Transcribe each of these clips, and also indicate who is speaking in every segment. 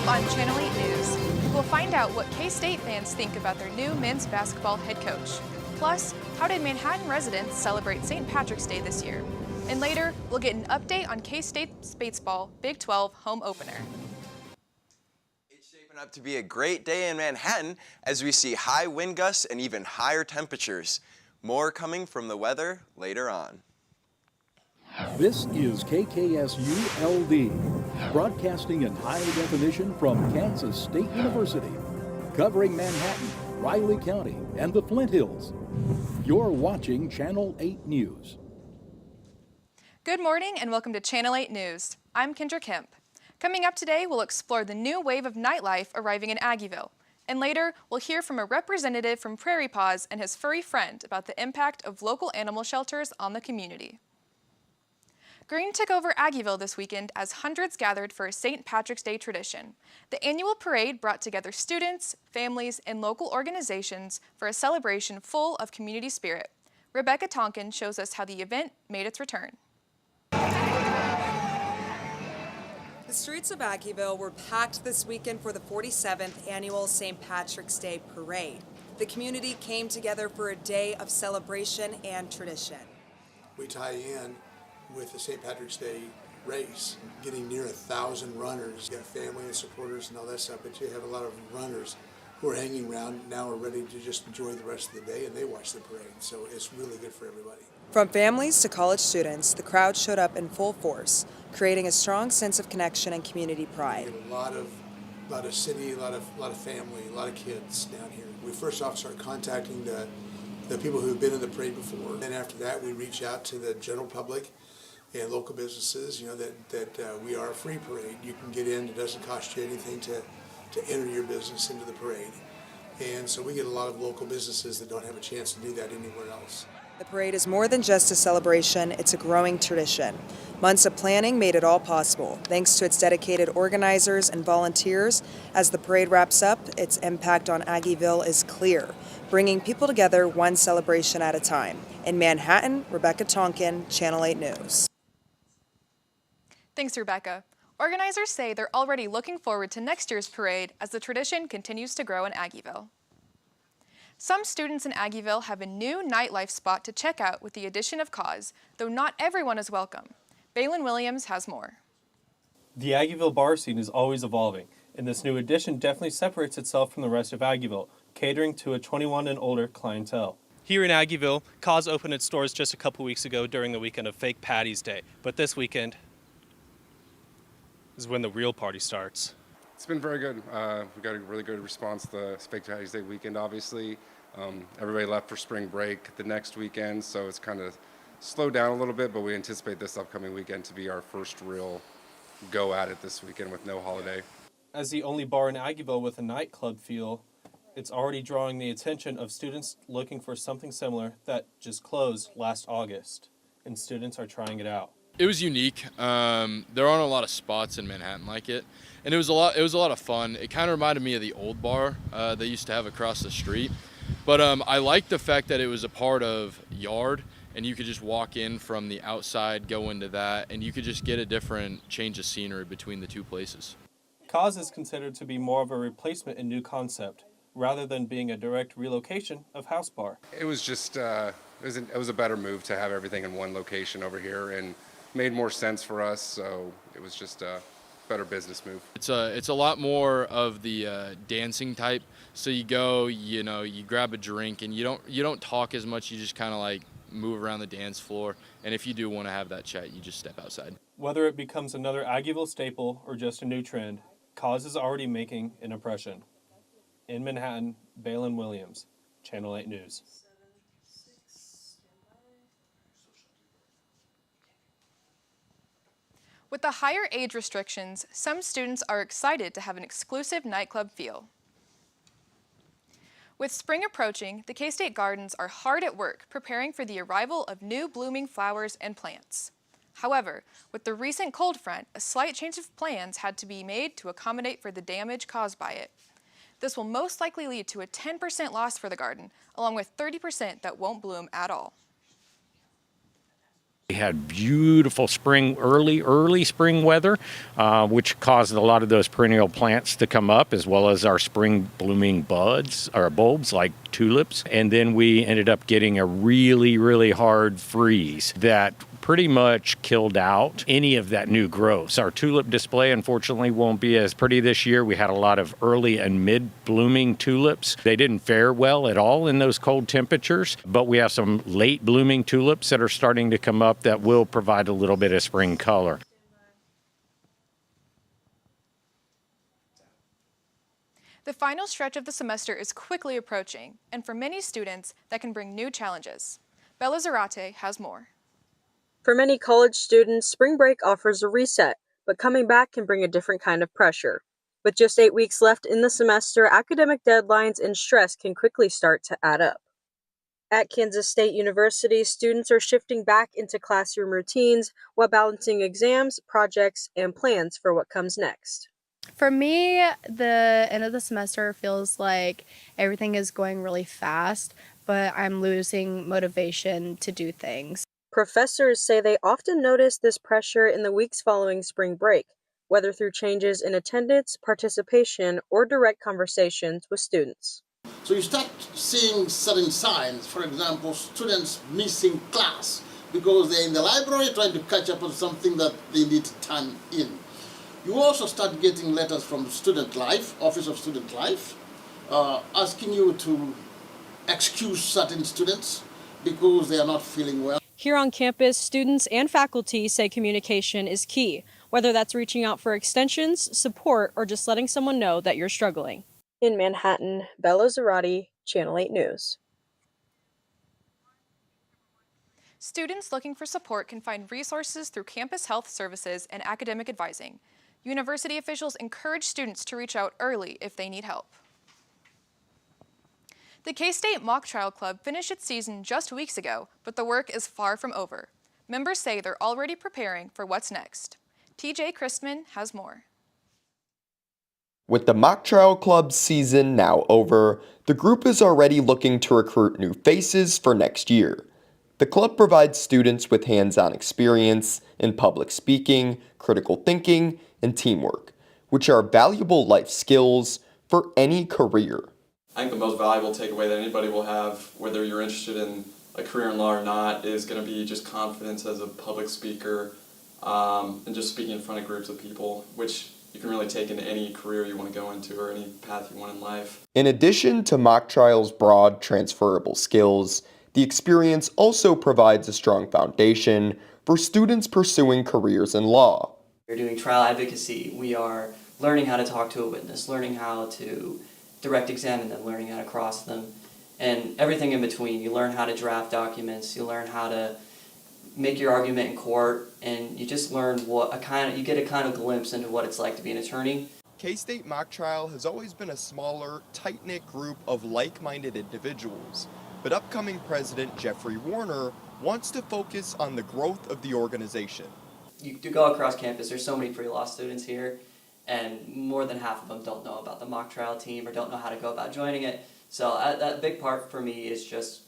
Speaker 1: up on Channel 8 News, we'll find out what K-State fans think about their new men's basketball head coach. Plus, how did Manhattan residents celebrate St. Patrick's Day this year? And later, we'll get an update on K-State's baseball Big 12 home opener.
Speaker 2: It's shaping up to be a great day in Manhattan as we see high wind gusts and even higher temperatures. More coming from the weather later on.
Speaker 3: This is KKSU LD, broadcasting in high definition from Kansas State University, covering Manhattan, Riley County, and the Flint Hills. You're watching Channel 8 News.
Speaker 1: Good morning and welcome to Channel 8 News. I'm Kendra Kemp. Coming up today, we'll explore the new wave of nightlife arriving in Aggieville. And later, we'll hear from a representative from Prairie Paws and his furry friend about the impact of local animal shelters on the community. Green took over Aggieville this weekend as hundreds gathered for a St. Patrick's Day tradition. The annual parade brought together students, families, and local organizations for a celebration full of community spirit. Rebecca Tonkin shows us how the event made its return.
Speaker 4: The streets of Aggieville were packed this weekend for the 47th annual St. Patrick's Day Parade. The community came together for a day of celebration and tradition.
Speaker 5: We tie in with the St. Patrick's Day race, getting near 1,000 runners. You got family and supporters and all that stuff, but you have a lot of runners who are hanging around now, are ready to just enjoy the rest of the day, and they watch the parade. So it's really good for everybody.
Speaker 4: From families to college students, the crowd showed up in full force, creating a strong sense of connection and community pride.
Speaker 5: We get a lot of city, a lot of family, a lot of kids down here. We first off start contacting the people who have been in the parade before. Then after that, we reach out to the general public and local businesses, that we are a free parade. You can get in, it doesn't cost you anything to enter your business into the parade. And so we get a lot of local businesses that don't have a chance to do that anywhere else.
Speaker 4: The parade is more than just a celebration, it's a growing tradition. Months of planning made it all possible, thanks to its dedicated organizers and volunteers. As the parade wraps up, its impact on Aggieville is clear, bringing people together one celebration at a time. In Manhattan, Rebecca Tonkin, Channel 8 News.
Speaker 1: Thanks, Rebecca. Organizers say they're already looking forward to next year's parade as the tradition continues to grow in Aggieville. Some students in Aggieville have a new nightlife spot to check out with the addition of Cause, though not everyone is welcome. Balin Williams has more.
Speaker 6: The Aggieville bar scene is always evolving, and this new addition definitely separates itself from the rest of Aggieville, catering to a 21 and older clientele.
Speaker 7: Here in Aggieville, Cause opened its doors just a couple weeks ago during the weekend of Fake Patty's Day, but this weekend is when the real party starts.
Speaker 8: It's been very good. We got a really good response the Fake Patty's Day weekend, obviously. Everybody left for spring break the next weekend, so it's kind of slowed down a little bit, but we anticipate this upcoming weekend to be our first real go at it this weekend with no holiday.
Speaker 6: As the only bar in Aggieville with a nightclub feel, it's already drawing the attention of students looking for something similar that just closed last August, and students are trying it out.
Speaker 9: It was unique. There aren't a lot of spots in Manhattan like it, and it was a lot of fun. It kind of reminded me of the old bar they used to have across the street, but I liked the fact that it was a part of Yard, and you could just walk in from the outside, go into that, and you could just get a different change of scenery between the two places.
Speaker 6: Cause is considered to be more of a replacement and new concept, rather than being a direct relocation of House Bar.
Speaker 8: It was just it was a better move to have everything in one location over here, and made more sense for us, so it was just a better business move.
Speaker 9: It's a lot more of the dancing type. So you go, you grab a drink, and you don't talk as much. You just kind of like move around the dance floor. And if you do want to have that chat, you just step outside.
Speaker 6: Whether it becomes another Aggieville staple or just a new trend, Cause is already making an impression. In Manhattan, Balin Williams, Channel 8 News.
Speaker 1: With the higher age restrictions, some students are excited to have an exclusive nightclub feel. With spring approaching, the K-State Gardens are hard at work preparing for the arrival of new blooming flowers and plants. However, with the recent cold front, a slight change of plans had to be made to accommodate for the damage caused by it. This will most likely lead to a 10% loss for the garden, along with 30% that won't bloom at all.
Speaker 10: We had beautiful early spring weather, which caused a lot of those perennial plants to come up, as well as our spring blooming buds or bulbs like tulips. And then we ended up getting a really hard freeze that pretty much killed out any of that new growth. Our tulip display, unfortunately, won't be as pretty this year. We had a lot of early and mid-blooming tulips. They didn't fare well at all in those cold temperatures, but we have some late-blooming tulips that are starting to come up that will provide a little bit of spring color.
Speaker 1: The final stretch of the semester is quickly approaching, and for many students, that can bring new challenges. Bella Zarate has more.
Speaker 11: For many college students, spring break offers a reset, but coming back can bring a different kind of pressure. With just 8 weeks left in the semester, academic deadlines and stress can quickly start to add up. At Kansas State University, students are shifting back into classroom routines while balancing exams, projects, and plans for what comes next.
Speaker 12: For me, the end of the semester feels like everything is going really fast, but I'm losing motivation to do things.
Speaker 11: Professors say they often notice this pressure in the weeks following spring break, whether through changes in attendance, participation, or direct conversations with students.
Speaker 13: So you start seeing certain signs, for example, students missing class because they're in the library trying to catch up on something that they need to turn in. You also start getting letters from Student Life, Office of Student Life, asking you to excuse certain students because they are not feeling well.
Speaker 11: Here on campus, students and faculty say communication is key, whether that's reaching out for extensions, support, or just letting someone know that you're struggling. In Manhattan, Bella Zarate, Channel 8 News.
Speaker 1: Students looking for support can find resources through campus health services and academic advising. University officials encourage students to reach out early if they need help. The K-State Mock Trial Club finished its season just weeks ago, but the work is far from over. Members say they're already preparing for what's next. TJ Christman has more.
Speaker 14: With the Mock Trial Club season now over, the group is already looking to recruit new faces for next year. The club provides students with hands-on experience in public speaking, critical thinking, and teamwork, which are valuable life skills for any career.
Speaker 15: I think the most valuable takeaway that anybody will have, whether you're interested in a career in law or not, is going to be just confidence as a public speaker and just speaking in front of groups of people, which you can really take into any career you want to go into or any path you want in life.
Speaker 14: In addition to mock trial's broad transferable skills, the experience also provides a strong foundation for students pursuing careers in law.
Speaker 16: We're doing trial advocacy. We are learning how to talk to a witness, learning how to direct examine them, learning how to cross them, and everything in between. You learn how to draft documents, you learn how to make your argument in court, and you just learn you get a kind of glimpse into what it's like to be an attorney.
Speaker 14: K-State Mock Trial has always been a smaller, tight-knit group of like-minded individuals, but upcoming President Jeffrey Warner wants to focus on the growth of the organization.
Speaker 16: You do go across campus, there's so many pre-law students here, and more than half of them don't know about the mock trial team or don't know how to go about joining it. So that big part for me is just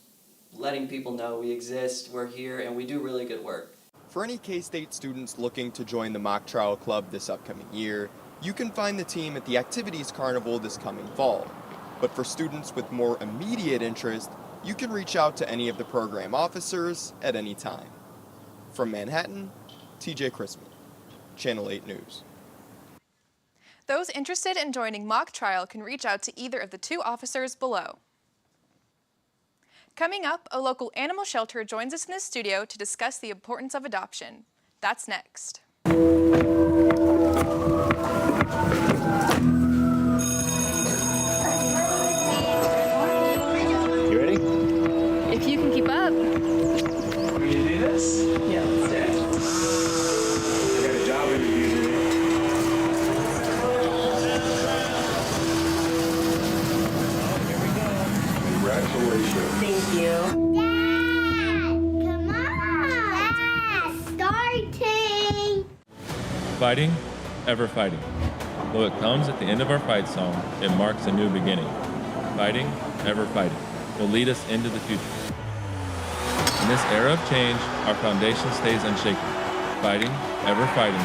Speaker 16: letting people know we exist, we're here, and we do really good work.
Speaker 14: For any K-State students looking to join the Mock Trial Club this upcoming year, you can find the team at the Activities Carnival this coming fall. But for students with more immediate interest, you can reach out to any of the program officers at any time. From Manhattan, TJ Christman, Channel 8 News.
Speaker 1: Those interested in joining mock trial can reach out to either of the two officers below. Coming up, a local animal shelter joins us in the studio to discuss the importance of adoption. That's next.
Speaker 17: You ready?
Speaker 12: If you can keep up.
Speaker 17: Want me to do this?
Speaker 12: Yeah, let's do it.
Speaker 17: I got a job interview today. Here we go. Congratulations.
Speaker 18: Thank you. Dad, come on. Starting.
Speaker 19: Fighting, ever fighting. Though it comes at the end of our fight song, it marks a new beginning. Fighting, ever fighting, will lead us into the future. In this era of change, our foundation stays unshaken, fighting, ever fighting,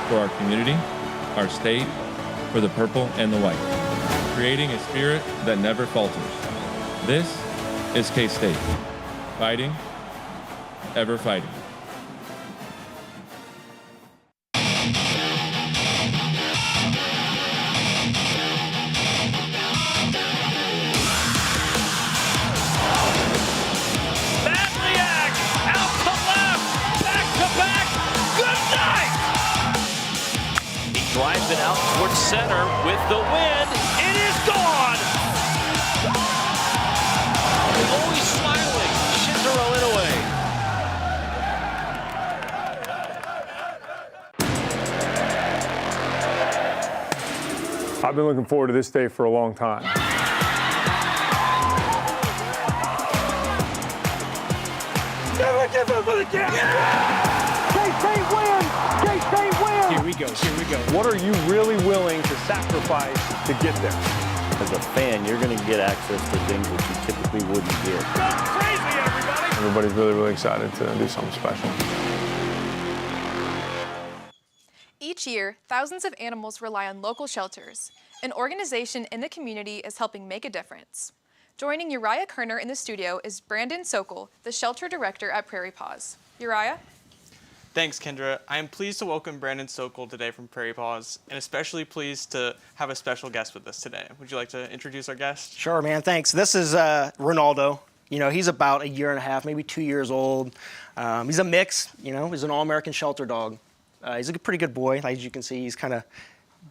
Speaker 19: for our community, our state, for the purple and the white, creating a spirit that never falters. This is K-State, fighting, ever fighting.
Speaker 20: Drives it out towards center with the wind. It is gone! Always smiling, Shinjiro Inoue.
Speaker 17: I've been looking forward to this day for a long time.
Speaker 20: K-State wins! K-State wins!
Speaker 17: Here we go. What are you really willing to sacrifice to get there?
Speaker 21: As a fan, you're going to get access to things that you typically wouldn't get.
Speaker 20: Go crazy, everybody!
Speaker 17: Everybody's really, really excited to do something special.
Speaker 1: Each year, thousands of animals rely on local shelters. An organization in the community is helping make a difference. Joining Uriah Kerner in the studio is Brandon Sokol, the shelter director at Prairie Paws. Uriah?
Speaker 22: Thanks, Kendra. I am pleased to welcome Brandon Sokol today from Prairie Paws, and especially pleased to have a special guest with us today. Would you like to introduce our guest?
Speaker 23: Sure, man, thanks. This is Ronaldo. You know, he's about a year and a half, maybe 2 years old. He's a mix, you know, he's an all-American shelter dog. He's a pretty good boy. As you can see, he's kind of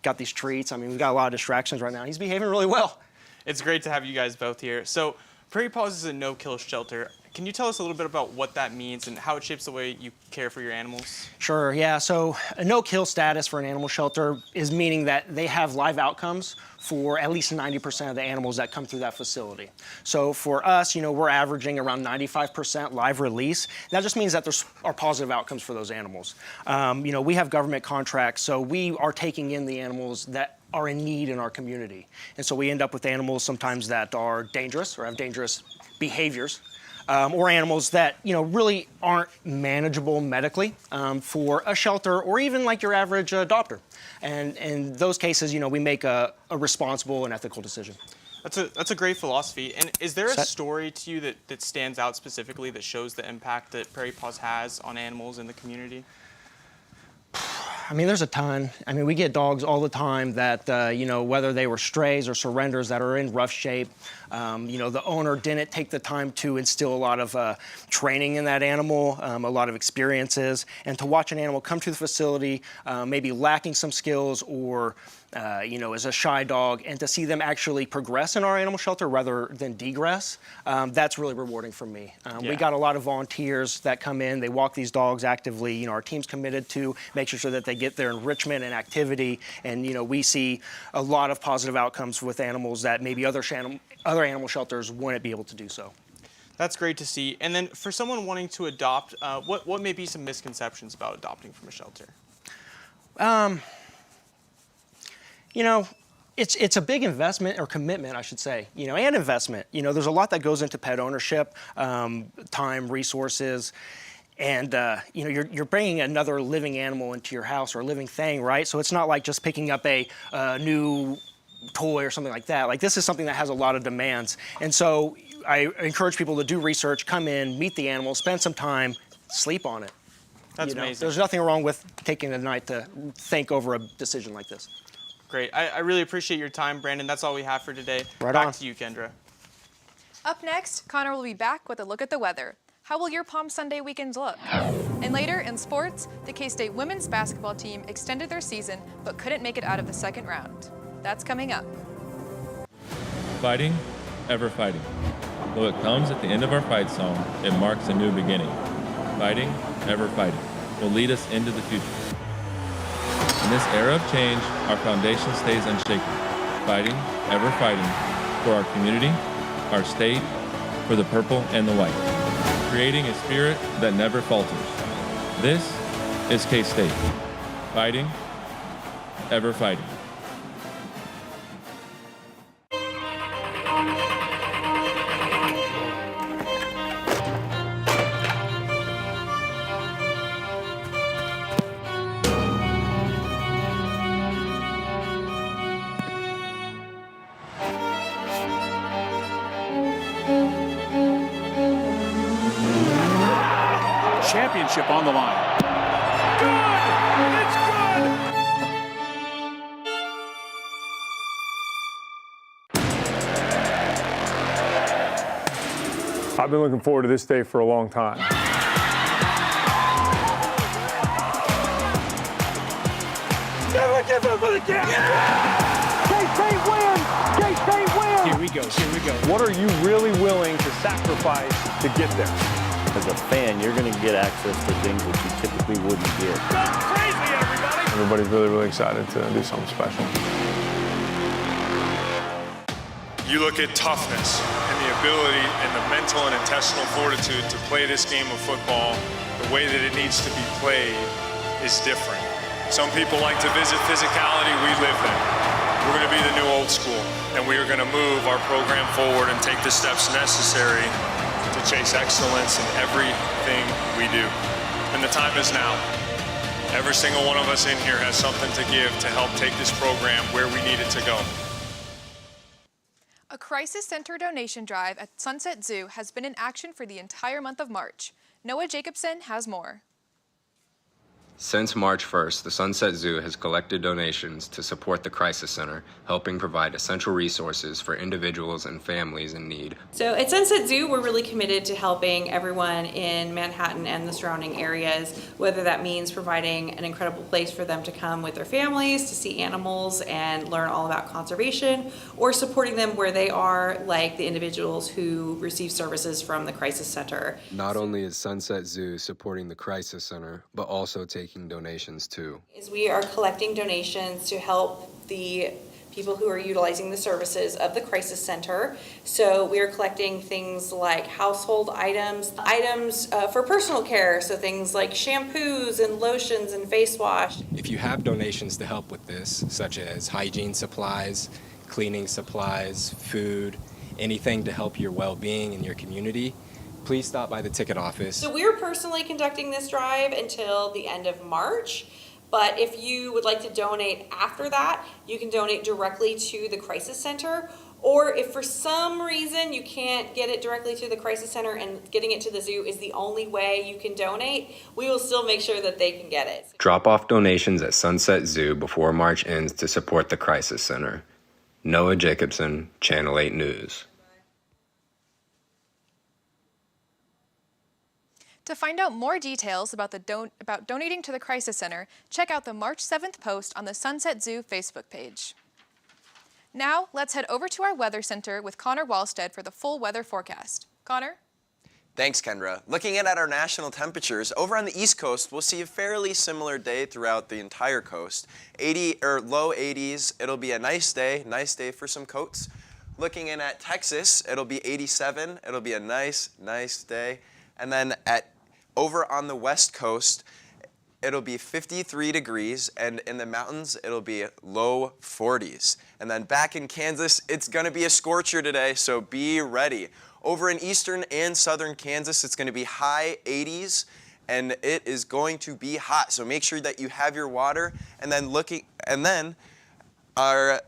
Speaker 23: got these treats. I mean, we've got a lot of distractions right now. He's behaving really well.
Speaker 22: It's great to have you guys both here. So, Prairie Paws is a no-kill shelter. Can you tell us a little bit about what that means and how it shapes the way you care for your animals?
Speaker 23: Sure, yeah. So a no-kill status for an animal shelter is meaning that they have live outcomes for at least 90% of the animals that come through that facility. So for us, you know, we're averaging around 95% live release. That just means that there are positive outcomes for those animals. You know, we have government contracts, so we are taking in the animals that are in need in our community. And so we end up with animals sometimes that are dangerous or have dangerous behaviors. Or animals that, you know, really aren't manageable medically for a shelter or even like your average adopter. And in those cases, you know, we make a responsible and ethical decision.
Speaker 22: That's a great philosophy. And is there a story to you that stands out specifically that shows the impact that Prairie Paws has on animals in the community?
Speaker 23: I mean, there's a ton. I mean, we get dogs all the time that, you know, whether they were strays or surrenders that are in rough shape, you know, the owner didn't take the time to instill a lot of training in that animal, a lot of experiences, and to watch an animal come to the facility, maybe lacking some skills or, you know, as a shy dog, and to see them actually progress in our animal shelter rather than degress, that's really rewarding for me. We got a lot of volunteers that come in, they walk these dogs actively. You know, our team's committed to making sure that they get their enrichment and activity, and, you know, we see a lot of positive outcomes with animals that maybe other animal shelters wouldn't be able to do so.
Speaker 22: That's great to see. And then for someone wanting to adopt, what may be some misconceptions about adopting from a shelter? You know, it's a big investment or commitment, I should say, you know, and investment. You know, there's a lot that goes into pet ownership, time, resources, and, you know, you're bringing another living animal into your house or a living thing, right? So it's not like just picking up a new toy or something like that. Like, this is something that has a lot of demands. And so I encourage people to do research, come in, meet the animal, spend some time, sleep on it. That's
Speaker 23: you know?
Speaker 22: amazing.
Speaker 23: There's nothing wrong with taking a night to think over a decision like this.
Speaker 22: Great. I really appreciate your time, Brandon. That's all we have for today.
Speaker 23: Right
Speaker 22: Back
Speaker 23: on.
Speaker 22: to you, Kendra.
Speaker 1: Up next, Connor will be back with a look at the weather. How will your Palm Sunday weekends look? And later in sports, the K-State women's basketball team extended their season but couldn't make it out of the second round. That's coming up.
Speaker 19: Fighting, ever fighting. Though it comes at the end of our fight song, it marks a new beginning. Fighting, ever fighting, will lead us into the future. In this era of change, our foundation stays unshaken. Fighting, ever fighting, for our community, our state, for the purple and the white. Creating a spirit that never falters. This is K-State. Fighting, ever fighting.
Speaker 17: championship on the line. Good! It's good! I've been looking forward to this day for a long time. Never give up for the game! K-State wins! K-State wins! Here we go, here we go. What are you really willing to sacrifice to get there?
Speaker 21: As a fan, you're going to get access to things that you typically wouldn't get.
Speaker 17: Go crazy, everybody! Everybody's really, really excited to do something special.
Speaker 2: You look at toughness and the ability and the mental and intestinal fortitude to play this game of football the way that it needs to be played is different. Some people like to visit physicality, we live that. We're going to be the new old school, and we are going to move our program forward and take the steps necessary to chase excellence in everything we do. And the time is now. Every single one of us in here has something to give to help take this program where we need it to go.
Speaker 1: A crisis center donation drive at Sunset Zoo has been in action for the entire month of March. Noah Jacobson has more.
Speaker 3: Since March 1st, the Sunset Zoo has collected donations to support the Crisis Center, helping provide essential resources for individuals and families in need.
Speaker 5: So at Sunset Zoo, we're really committed to helping everyone in Manhattan and the surrounding areas, whether that means providing an incredible place for them to come with their families to see animals and learn all about conservation, or supporting them where they are, like the individuals who receive services from the Crisis Center.
Speaker 3: Not only is Sunset Zoo supporting the Crisis Center, but also taking donations too.
Speaker 5: We are collecting donations to help the people who are utilizing the services of the Crisis Center. So we are collecting things like household items for personal care, so things like shampoos and lotions and face wash.
Speaker 3: If you have donations to help with this, such as hygiene supplies, cleaning supplies, food, anything to help your well-being in your community, please stop by the ticket office.
Speaker 5: So we're personally conducting this drive until the end of March, but if you would like to donate after that, you can donate directly to the Crisis Center, or if for some reason you can't get it directly to the Crisis Center and getting it to the zoo is the only way you can donate, we will still make sure that they can get it.
Speaker 3: Drop off donations at Sunset Zoo before March ends to support the Crisis Center. Noah Jacobson, Channel 8 News.
Speaker 1: To find out more details about donating to the Crisis Center, check out the March 7th post on the Sunset Zoo Facebook page. Now, let's head over to our weather center with Connor Wallstead for the full weather forecast. Connor?
Speaker 24: Thanks, Kendra. Looking at our national temperatures, over on the East Coast, we'll see a fairly similar day throughout the entire coast. Low 80s, it'll be a nice day for some coats. Looking in at Texas, it'll be 87, it'll be a nice day. And then over on the West Coast, it'll be 53 degrees, and in the mountains, it'll be low 40s. And then back in Kansas, it's gonna be a scorcher today, so be ready. Over in eastern and southern Kansas, it's gonna be high 80s, and it is going to be hot. So make sure that you have your water, and then our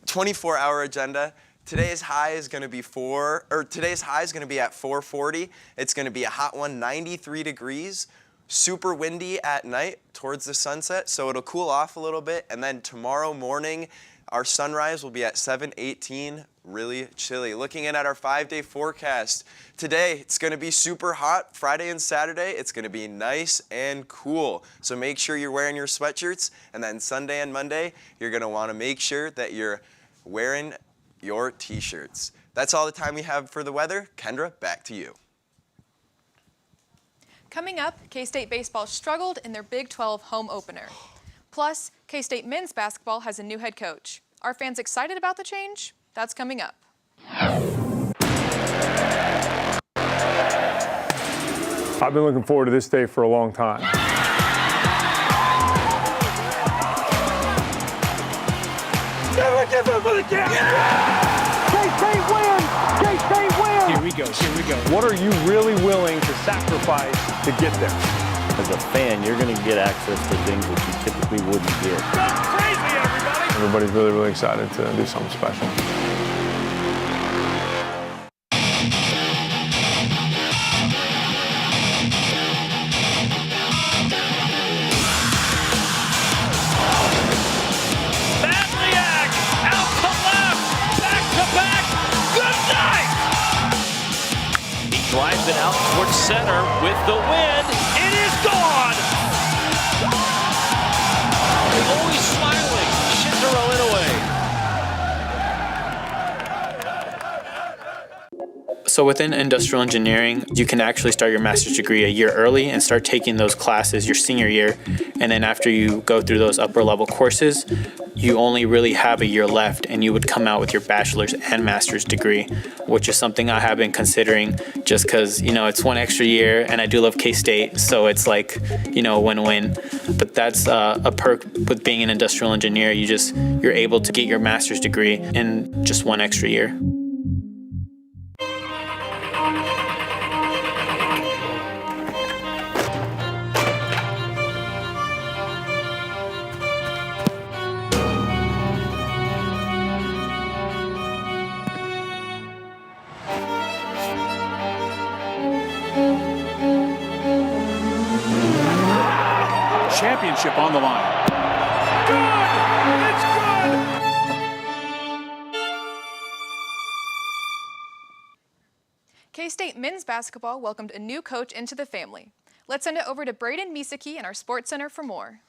Speaker 24: 24-hour agenda. Today's high is going to be at 440. It's going to be a hot one, 93 degrees, super windy at night towards the sunset, so it'll cool off a little bit. And then tomorrow morning, our sunrise will be at 7:18, really chilly. Looking in at our 5-day forecast, today it's going to be super hot. Friday and Saturday, it's going to be nice and cool. So make sure you're wearing your sweatshirts. And then Sunday and Monday, you're going to want to make sure that you're wearing your t-shirts. That's all the time we have for the weather. Kendra, back to you.
Speaker 1: Coming up, K-State baseball struggled in their Big 12 home opener. Plus, K-State men's basketball has a new head coach. Are fans excited about the change? That's coming up.
Speaker 17: I've been looking forward to this day for a long time. Never give up for the game! K-State wins! K-State wins! Here we go, here we go. What are you really willing to sacrifice to get there?
Speaker 21: As a fan, you're going to get access to things that you typically wouldn't get.
Speaker 17: Go crazy, everybody! Everybody's really, really excited to do something special.
Speaker 20: center with the wind. It is gone! Always smiling, Shinjiro Inoue.
Speaker 4: So within industrial engineering, you can actually start your master's degree a year early and start taking those classes your senior year. And then after you go through those upper level courses, you only really have a year left and you would come out with your bachelor's and master's degree, which is something I have been considering just because, it's one extra year and I do love K-State. So it's like, win-win. But that's a perk with being an industrial engineer. You're able to get your master's degree in just one extra year.
Speaker 7: Championship on the line. Good! It's good!
Speaker 1: K-State men's basketball welcomed a new coach into the family. Let's send it over to Braden Misaki in our Sports Center for more.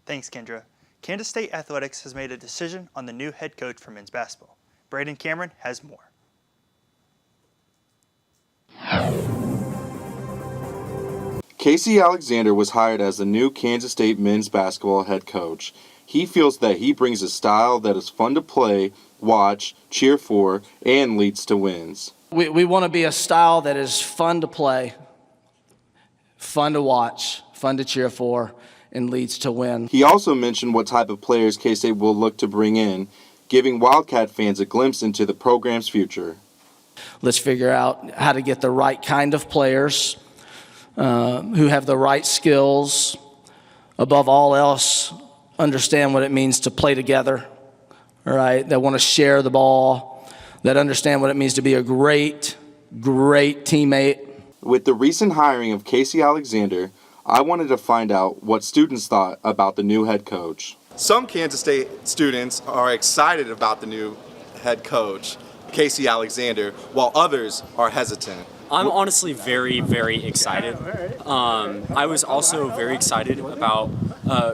Speaker 8: Thanks, Kendra. Kansas State Athletics has made a decision on the new head coach for men's basketball. Braden Cameron has more.
Speaker 9: Casey Alexander was hired as the new Kansas State men's basketball head coach. He feels that he brings a style that is fun to play, watch, cheer for, and leads to wins.
Speaker 25: We want to be a style that is fun to play, fun to watch, fun to cheer for, and leads to win.
Speaker 9: He also mentioned what type of players K-State will look to bring in, giving Wildcat fans a glimpse into the program's future.
Speaker 25: Let's figure out how to get the right kind of players who have the right skills. Above all else, understand what it means to play together, all right? That want to share the ball, that understand what it means to be a great teammate.
Speaker 9: With the recent hiring of Casey Alexander, I wanted to find out what students thought about the new head coach.
Speaker 26: Some Kansas State students are excited about the new head coach, Casey Alexander, while others are hesitant.
Speaker 27: I'm honestly very, very excited. I was also very excited about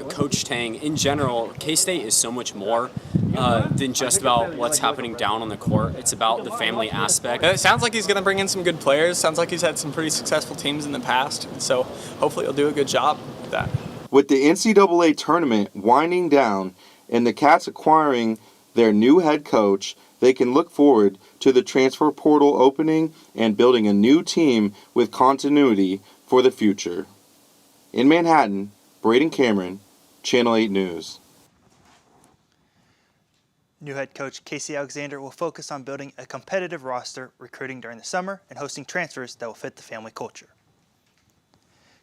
Speaker 27: Coach Tang. In general, K-State is so much more than just about what's happening down on the court. It's about the family aspect.
Speaker 28: It sounds like he's going to bring in some good players. Sounds like he's had some pretty successful teams in the past. So hopefully he'll do a good job with that.
Speaker 9: With the NCAA tournament winding down and the Cats acquiring their new head coach, they can look forward to the transfer portal opening and building a new team with continuity for the future. In Manhattan, Braden Cameron, Channel 8 News.
Speaker 8: New head coach Casey Alexander will focus on building a competitive roster, recruiting during the summer, and hosting transfers that will fit the family culture.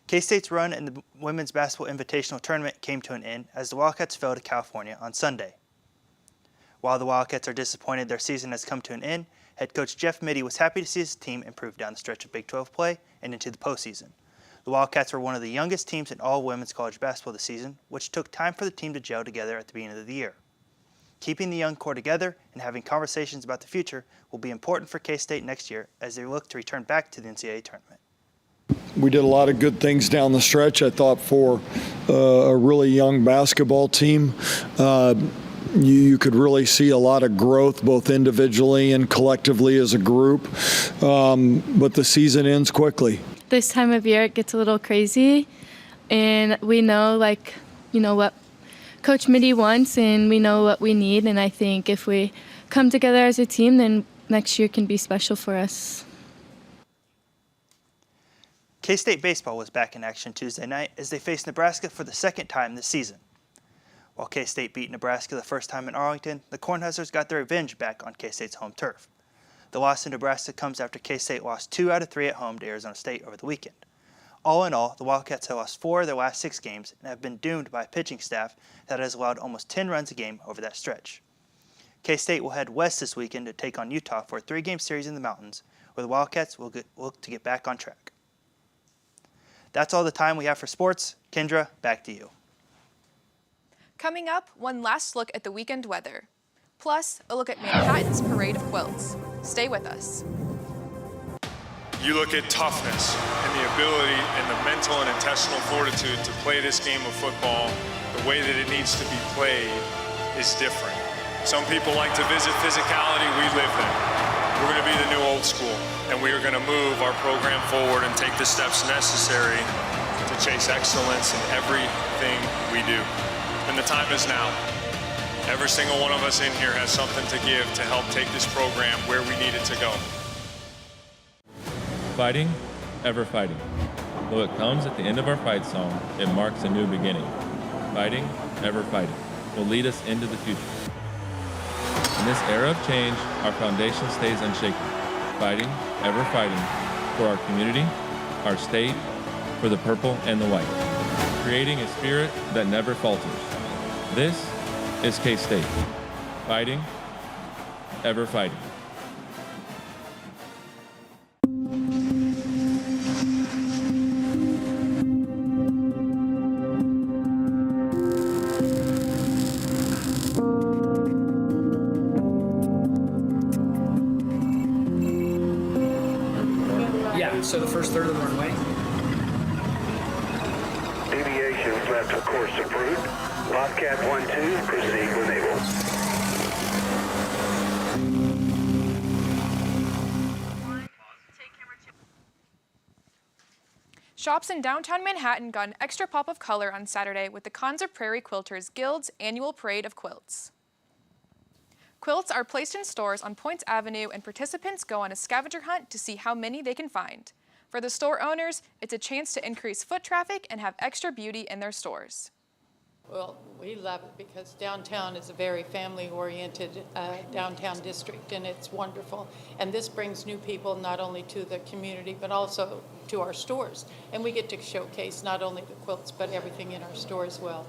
Speaker 8: K-State's run in the Women's Basketball Invitational Tournament came to an end as the Wildcats fell to California on Sunday. While the Wildcats are disappointed their season has come to an end, head coach Jeff Mittie was happy to see his team improve down the stretch of Big 12 play and into the postseason. The Wildcats were one of the youngest teams in all women's college basketball this season, which took time for the team to gel together at the beginning of the year. Keeping the young core together and having conversations about the future will be important for K-State next year as they look to return back to the NCAA tournament.
Speaker 29: We did a lot of good things down the stretch, I thought, for a really young basketball team. You could really see a lot of growth both individually and collectively as a group, but the season ends quickly.
Speaker 30: This time of year it gets a little crazy, and we know what Coach Mittie wants, and we know what we need, and I think if we come together as a team, then next year can be special for us.
Speaker 8: K-State baseball was back in action Tuesday night as they faced Nebraska for the second time this season. While K-State beat Nebraska the first time in Arlington, the Cornhuskers got their revenge back on K-State's home turf. The loss to Nebraska comes after K-State lost 2 out of 3 at home to Arizona State over the weekend. All in all, the Wildcats have lost 4 of their last 6 games and have been doomed by a pitching staff that has allowed almost 10 runs a game over that stretch. K-State will head west this weekend to take on Utah for a 3-game series in the mountains, where the Wildcats will look to get back on track. That's all the time we have for sports. Kendra, back to you.
Speaker 1: Coming up, one last look at the weekend weather. Plus, a look at Manhattan's parade of quilts. Stay with us.
Speaker 2: You look at toughness and the ability and the mental and intestinal fortitude to play this game of football the way that it needs to be played is different. Some people like to visit physicality, we live that. We're going to be the new old school, and we are going to move our program forward and take the steps necessary to chase excellence in everything we do. And the time is now. Every single one of us in here has something to give to help take this program where we need it to go.
Speaker 19: Fighting, ever fighting. Though it comes at the end of our fight song, it marks a new beginning. Fighting, ever fighting, will lead us into the future. In this era of change, our foundation stays unshaken. Fighting, ever fighting, for our community, our state, for the purple and the white. Creating a spirit that never falters. This is K-State. Fighting, ever fighting.
Speaker 6: So the first third of the runway.
Speaker 10: Deviations left of course approved. Bobcat 1-2, proceed when able.
Speaker 1: Shops in downtown Manhattan got an extra pop of color on Saturday with the Konza Prairie Quilters Guild's annual parade of quilts. Quilts are placed in stores on Point Avenue, and participants go on a scavenger hunt to see how many they can find. For the store owners, it's a chance to increase foot traffic and have extra beauty in their stores.
Speaker 11: Well, we love it because downtown is a very family-oriented downtown district, and it's wonderful. And this brings new people not only to the community, but also to our stores. And we get to showcase not only the quilts, but everything in our store as well.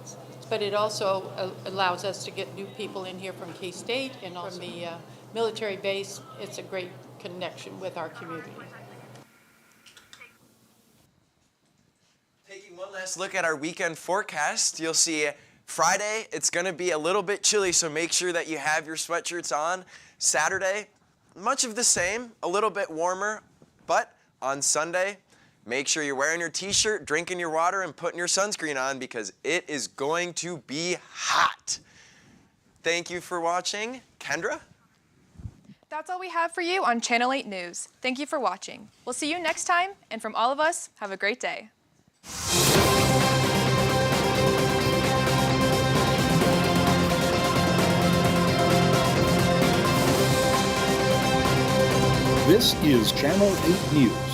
Speaker 11: But it also allows us to get new people in here from K-State and also from the military base. It's a great connection with our community.
Speaker 24: Taking one last look at our weekend forecast, you'll see Friday, it's going to be a little bit chilly, so make sure that you have your sweatshirts on. Saturday, much of the same, a little bit warmer, but on Sunday, make sure you're wearing your t-shirt, drinking your water, and putting your sunscreen on because it is going to be hot. Thank you for watching. Kendra?
Speaker 1: That's all we have for you on Channel 8 News. Thank you for watching. We'll see you next time, and from all of us, have a great day.
Speaker 7: This is Channel 8 News.